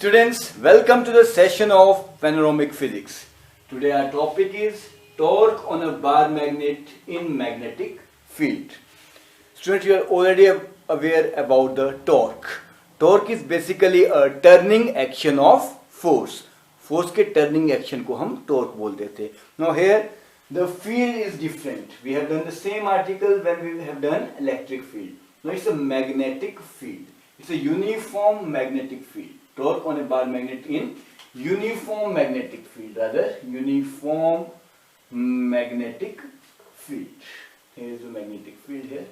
Students, welcome to the session of panoramic physics. Today our topic is torque on a bar magnet in magnetic field. Students, you are already aware about the torque. Torque is basically a turning action of force. Force के turning action को हम torque बोलते थे. Now here the field is different. We have done the same article when we have done electric field. Now it's a magnetic field. It's a uniform magnetic field. Torque on a bar magnet in uniform magnetic field, rather uniform magnetic field. Here is the magnetic field here,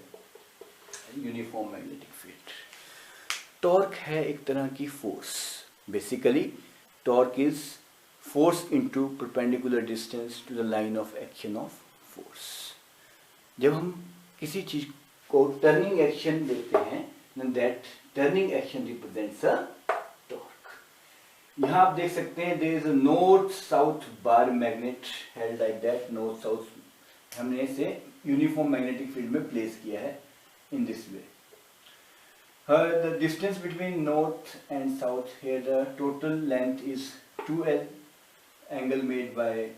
uniform magnetic field. Torque है एक तरह की force. Basically, torque is force into perpendicular distance to the line of action of force. जब हम किसी चीज को turning action देते हैं, then that turning action represents a यहाँ आप देख सकते हैं there is a north south bar magnet held like that. north south हमने इसे uniform magnetic field में place किया है in this way. The distance between north and south, here the total length is 2L. Angle made by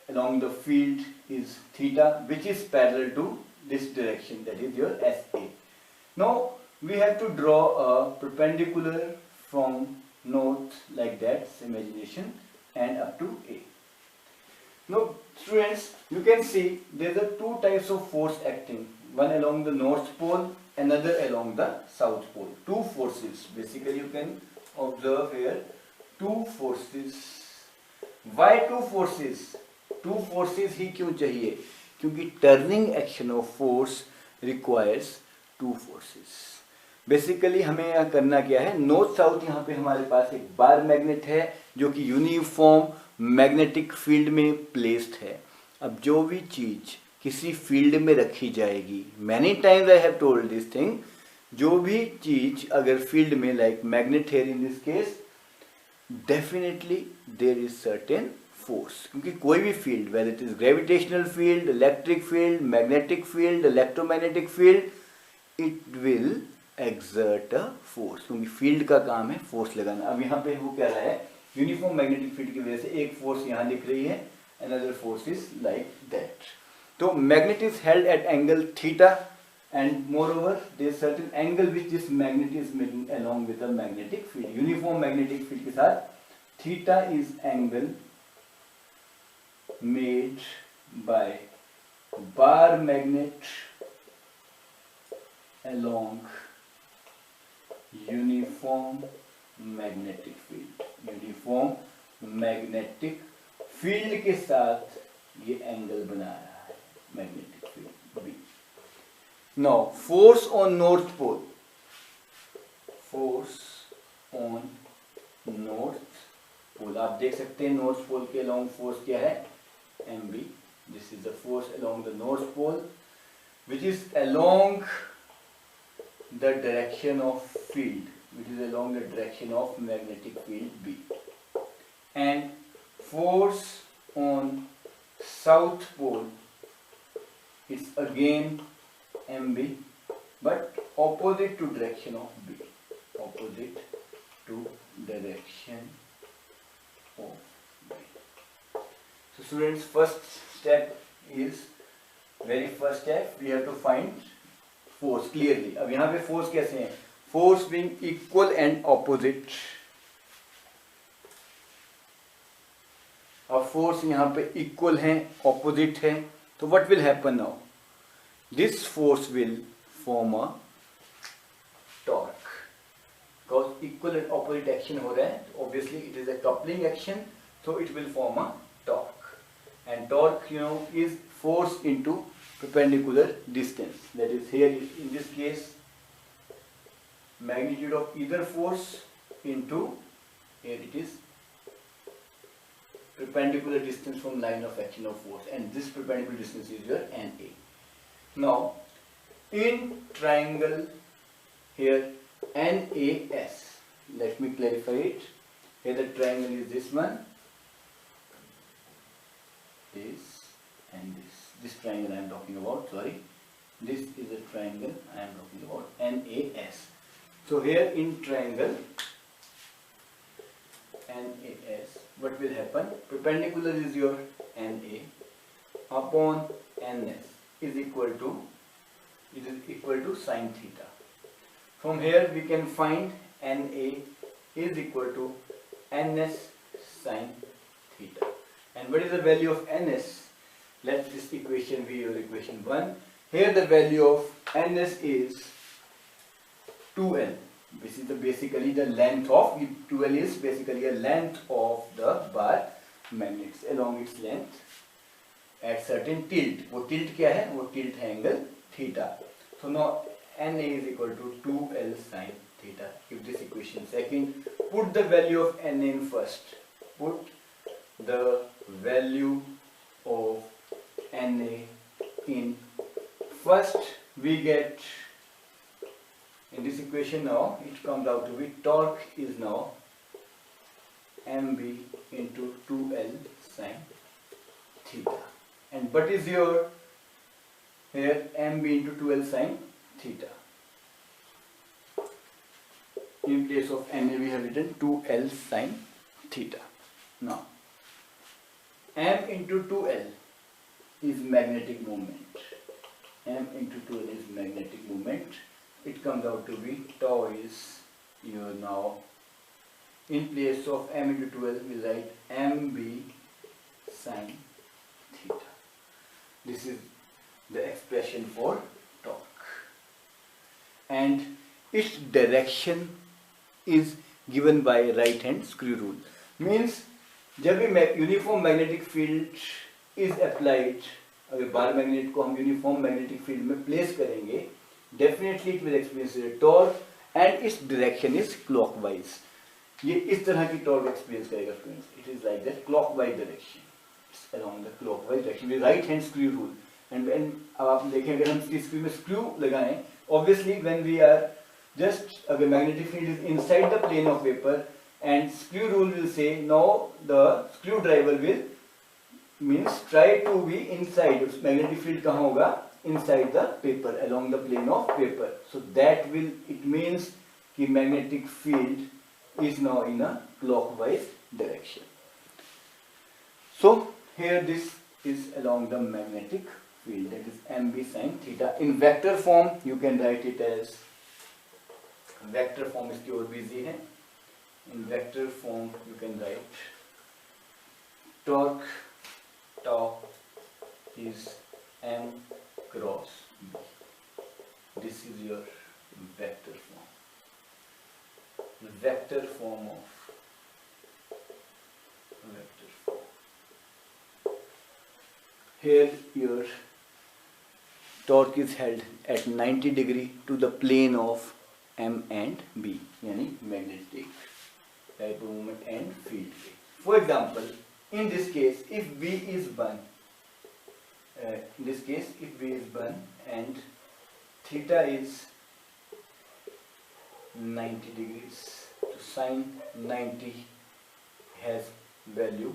along the field is theta, which is parallel to this direction, that is your SA. Now we have to draw a perpendicular from north like that, imagination, and up to A. Now students, you can see there are two types of force acting, one along the north pole, another along the south pole. Two forces, basically you can observe here two forces. Why two forces? Two forces ही क्यों चाहिए? क्योंकि turning action of force requires two forces. Basically हमें यहाँ करना क्या है, north south यहाँ पे हमारे पास एक बार मैग्नेट है जो कि यूनिफॉर्म मैग्नेटिक फील्ड में प्लेस्ड है. अब जो भी चीज किसी फील्ड में रखी जाएगी, many times I have told this thing, जो भी चीज अगर फील्ड में लाइक मैग्नेट है in this case, definitely there is certain force. क्योंकि कोई भी field, whether it is gravitational field, electric field, magnetic field, electromagnetic field, it will exert a force. क्योंकि फील्ड का काम है फोर्स लगाना. अब यहाँ पे वो कह रहा है यूनिफॉर्म मैग्नेटिक फील्ड की वजह से एक फोर्स यहाँ दिख रही है, another force is like that. तो magnet is held at angle theta and moreover there is certain angle which this magnet is making along with the magnetic field. Uniform magnetic field के साथ theta is angle made by bar magnet along uniform magnetic field. Uniform magnetic field के साथ ये angle बना रहा है magnetic field B. Now force on north pole, force on north pole, आप देख सकते हैं नॉर्थ पोल के अलोंग फोर्स क्या है, MB. This is the force along the north pole which is along the direction of field, which is along the direction of magnetic field B. And force on south pole, it's again MB, but opposite to direction of B. Opposite to direction of B. So students, first step is, very first step, we have to find force clearly. अब यहाँ पे force कैसे हैं, force being equal and opposite. अब force यहाँ पे equal हैं, opposite है, तो what will happen now, this force will form a torque. Because equal and opposite action हो रहा है, obviously it is a coupling action, so it will form a torque. And torque you know is force into perpendicular distance, that is here in this case magnitude of either force into, here it is perpendicular distance from line of action of force, and this perpendicular distance is your NA. Now in triangle here NAS, let me clarify it. Here the triangle is this one, this and this triangle I am talking about, sorry, this is a triangle I am talking about, NAS. So here in triangle NAS, what will happen? Perpendicular is your NA upon NS is equal to sine theta. From here we can find NA is equal to NS sine theta. And what is the value of NS? Let this equation be your equation 1. Here the value of NS is 2L. This is basically the length of 2L is basically a length of the bar magnets along its length at certain tilt. वो tilt क्या है? वो tilt है angle theta. So now NA is equal to 2L sine theta. Give this equation second. Put the value of NA in first. Put the value of NA in first. We get in this equation now it comes out to be torque is now mb into 2L sine theta. And what is your here mb into 2L sine theta? In place of NA we have written 2L sine theta. Now m into 2L is magnetic moment. M into 2L is magnetic moment. It comes out to be tau is your now in place of m into 2L we write mb sine theta. This is the expression for torque, and its direction is given by right hand screw rule. Means जब भी uniform magnetic field is applied, अगर bar magnet को हम uniform magnetic field में place करेंगे, definitely it will experience torque and its direction is clockwise. ये इस तरह की टॉर्क एक्सपीरियंस करेगा students. It is like that clockwise direction, it's along the clockwise direction with right hand screw rule. And अब आप देखें अगर हम इसकी स्क्रू में स्क्रू लगाएं, obviously when we are just अगर magnetic field is inside the plane of paper and screw rule will say no, the screwdriver will means try to be inside. Magnetic field कहाँ होगा? Inside the paper, along the plane of paper. So that will, it means कि magnetic field is now in a clockwise direction. So here this is along the magnetic field, that is mb sin theta. In vector form you can write it as, vector form इसकी और भी easy है. In vector form you can write torque tau is m cross b. This is your vector form. The vector form of vector form. Here your torque is held at 90 degree to the plane of m and b, यानी magnetic dipole moment and field. For example, in this case, if B is 1, and theta is 90 degrees, so sine 90 has value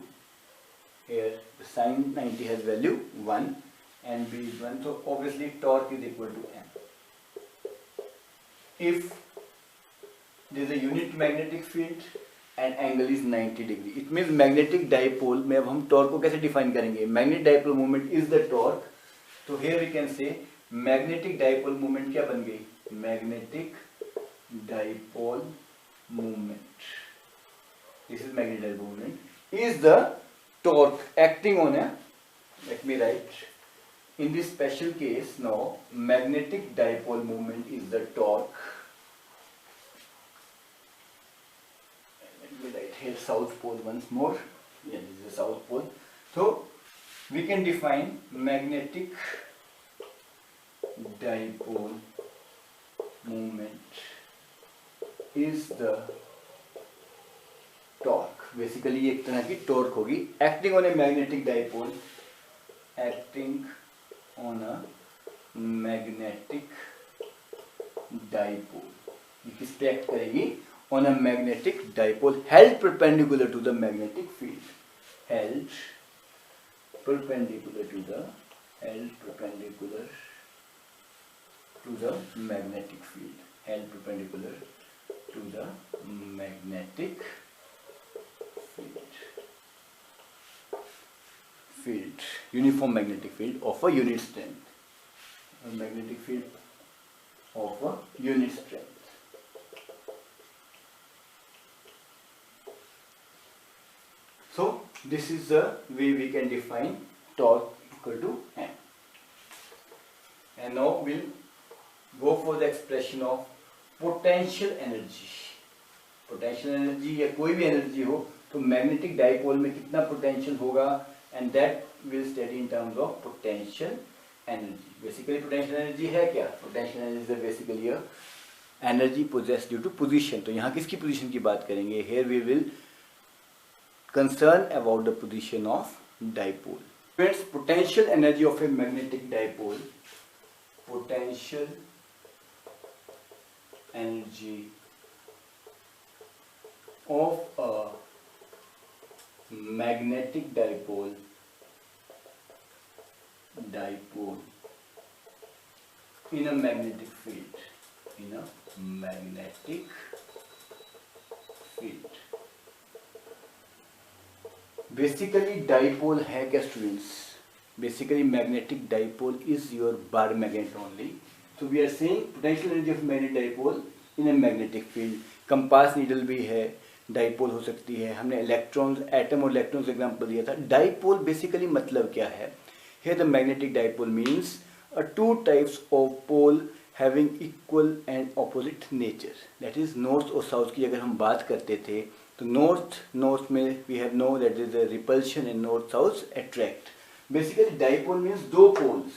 here. The sine 90 has value 1 and B is 1, so obviously torque is equal to m. If there is a unit magnetic field and angle is 90 degree, it means magnetic dipole में अब हम torque को कैसे define करेंगे? Magnetic dipole moment is the torque. So here we can say magnetic dipole moment क्या बन गई? Magnetic dipole moment. This is magnetic dipole moment. Is the torque acting on a, let me write, in this special case now magnetic dipole moment is the torque. Right here south pole once more. Yeah, this is the south pole. So we can define magnetic dipole moment is the torque. Basically एक तरह की torque होगी acting on a magnetic dipole, acting on a magnetic dipole. ये किस पे act करेगी? On a magnetic dipole held perpendicular to the magnetic field, held perpendicular to the magnetic field, held perpendicular to the magnetic field, uniform magnetic field of a unit strength. A magnetic field of a unit strength. So this is the way we can define torque equal to M. And now we'll go for the expression of potential energy. Potential energy या कोई भी energy हो तो magnetic dipole में कितना potential होगा, and that will study in terms of potential energy. Basically potential energy है क्या? Potential energy is basically a energy possessed due to position. तो यहाँ किसकी position की बात करेंगे? Here we will concern about the position of dipole. Friends, potential energy of a magnetic dipole, potential energy of a magnetic dipole in a magnetic field, Basically dipole है क्या students? Basically magnetic dipole is your bar magnet only. So we are saying potential energy of magnetic dipole in a magnetic field. Compass needle भी है, dipole हो सकती है. हमने electrons, atom और electrons example दिया था. डाइपोल बेसिकली मतलब क्या है? Here the magnetic dipole means two types of pole having equal and opposite nature. That is north और south की अगर हम बात करते थे तो north में we have know that there is a repulsion and north south attract. Basically dipole means दो poles.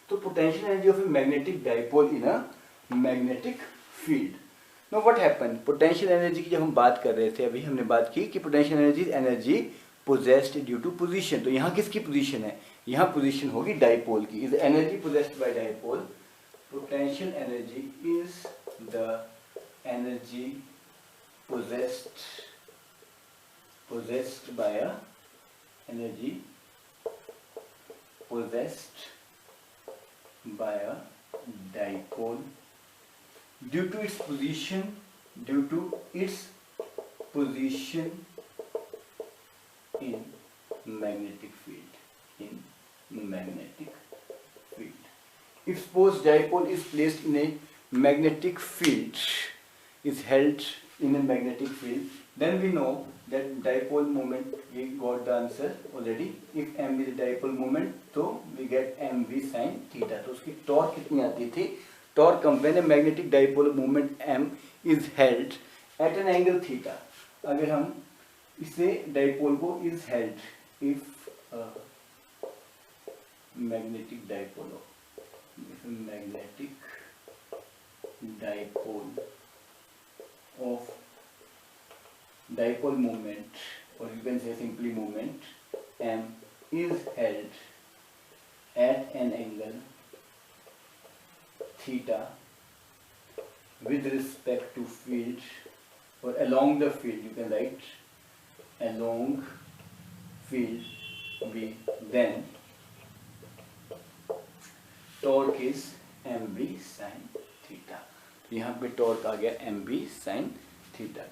तो potential energy of a magnetic dipole in a magnetic field. Now what happened? Potential energy की जब हम बात कर रहे थे, अभी हमने बात की कि potential energy is energy possessed due to position. तो यहाँ किसकी position है? यहाँ position होगी dipole की. Is energy possessed by dipole. Potential energy is the energy possessed by a dipole due to its position in magnetic field. If suppose dipole is placed in a magnetic field, is held in a magnetic field, then we know that dipole moment, we got the answer already. If m is dipole moment, so we get mv sin theta. तो उसकी torque कितनी आती थी? Torque when a magnetic dipole moment m is held at an angle theta. अगर हम इसे dipole को is held, if a magnetic dipole of dipole moment, or you can say simply moment, m is held at an angle theta with respect to field, or along the field, you can write along field V, then torque is mv sin theta. तो यहाँ पे torque आ गया mv sin theta.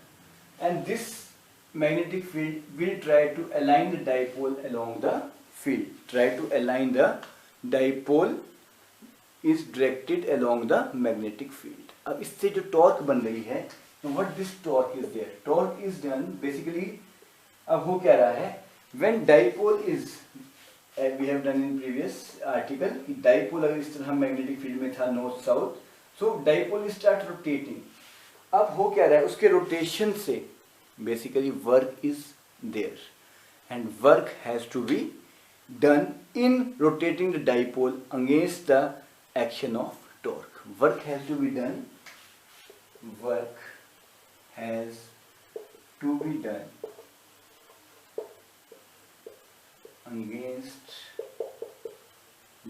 And this magnetic field will try to align the dipole along the field. Try to align the dipole is directed along the magnetic field. अब इससे जो torque बन रही है, what this torque is there? Torque is done basically, अब हो क्या रहा है? When dipole is, we have done in previous article, कि dipole अगर इस तरह magnetic field में था north south, so dipole start rotating. अब हो क्या रहा है? उसके rotation से basically work is there, and work has to be done in rotating the dipole against the action of torque. Work has to be done against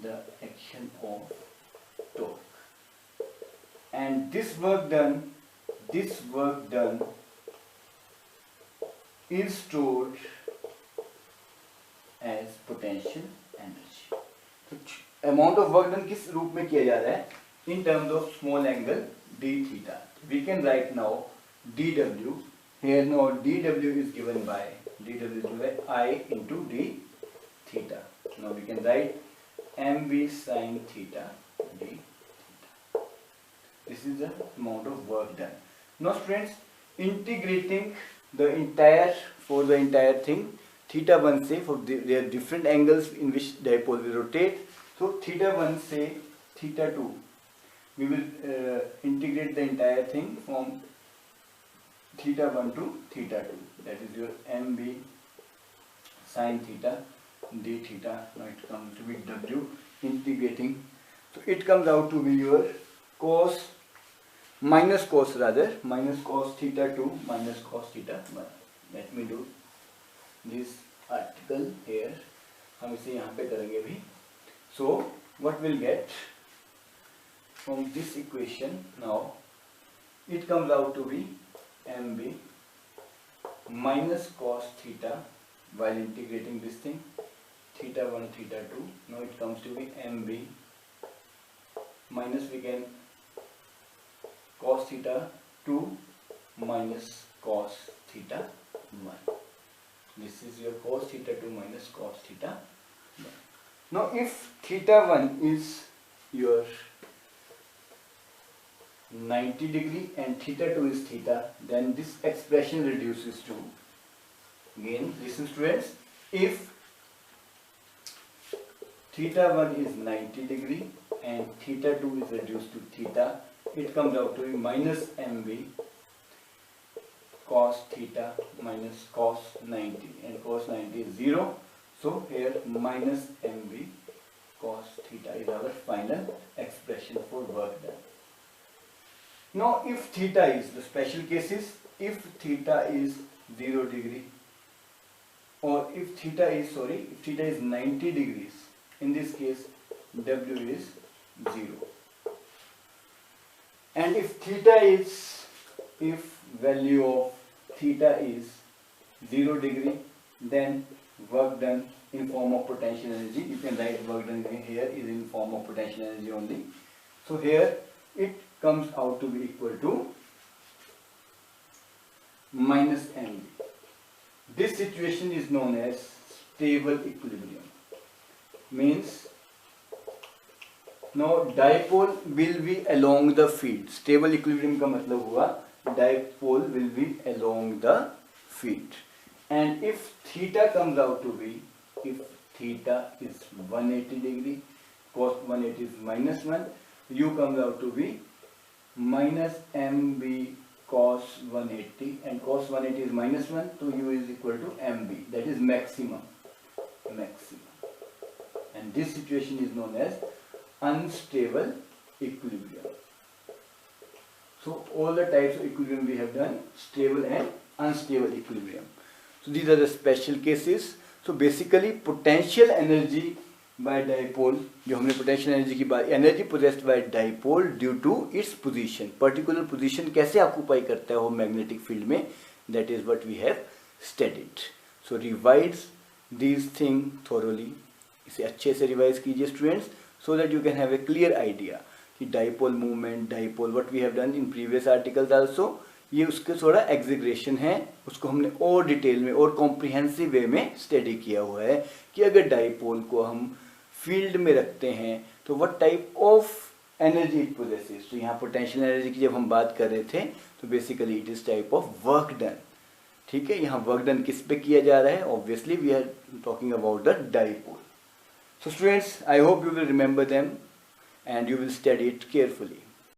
the action of torque, and this work done is stored as potential energy. So amount of work done किस रूप में किया जा रहा है? In terms of small angle d theta. We can write now dw. Here now dw is given by I into d theta. Now we can write mv sin theta d theta. This is the amount of work done. Now students, integrating the entire thing, theta 1 say there are different angles in which dipole will rotate. So theta 1 say theta 2, we will integrate the entire thing from theta 1 to theta 2. That is your mb sin theta d theta. Now it comes to be w integrating. So it comes out to be your minus cos theta 2 minus cos theta 1. Let me do this article here. हम इसे यहाँ पे करेंगे भी. So what we'll get from this equation now, it comes out to be mb minus cos theta while integrating this thing, theta 1 theta 2. Now it comes to be mb minus, we can cos theta 2 minus cos theta 1. This is your cos theta 2 minus cos theta 1. Now if theta 1 is your 90 degree and theta 2 is theta, then this expression reduces to, again listen students, if theta 1 is 90 degree and theta 2 is reduced to theta, it comes out to be minus mb cos theta minus cos 90, and cos 90 is 0. So here minus mb cos theta is our final expression for work done. Now if theta is, the special cases, if theta is 0 degree or if theta is 90 degrees, in this case w is 0. And if value of theta is 0 degree, then work done in form of potential energy, you can write work done here is in form of potential energy only. So here it comes out to be equal to minus mb. This situation is known as stable equilibrium. Means now dipole will be along the field. Stable equilibrium का मतलब हुआ dipole will be along the field. And if theta comes out to be, if theta is 180 degree, cos 180 is minus 1, u comes out to be minus mb cos 180, and cos 180 is minus 1, so u is equal to mb, that is maximum. And this situation is known as unstable equilibrium. So all the types of equilibrium we have done, stable and unstable equilibrium. So these are the special cases. So basically potential energy by dipole, जो हमने potential energy की बात, energy possessed by dipole due to its position, particular position कैसे occupy करता है वो magnetic field में, that is what we have studied. So revise these things thoroughly. इसे अच्छे से रिवाइज कीजिए students, so that you can have a clear idea कि dipole movement, dipole what we have done in previous articles also, ये उसके थोड़ा एग्जीग्रेशन है, उसको हमने और डिटेल में और कॉम्प्रिहेंसिव वे में स्टडी किया हुआ है कि अगर डाइपोल को हम फील्ड में रखते हैं तो what type of energy it possesses. तो यहाँ पोटेंशियल एनर्जी की जब हम बात कर रहे थे तो basically it is type of work done. ठीक है, यहाँ वर्क डन किस पे किया जा रहा है? Obviously we are talking about the dipole. So students, I hope you will remember them and you will study it carefully.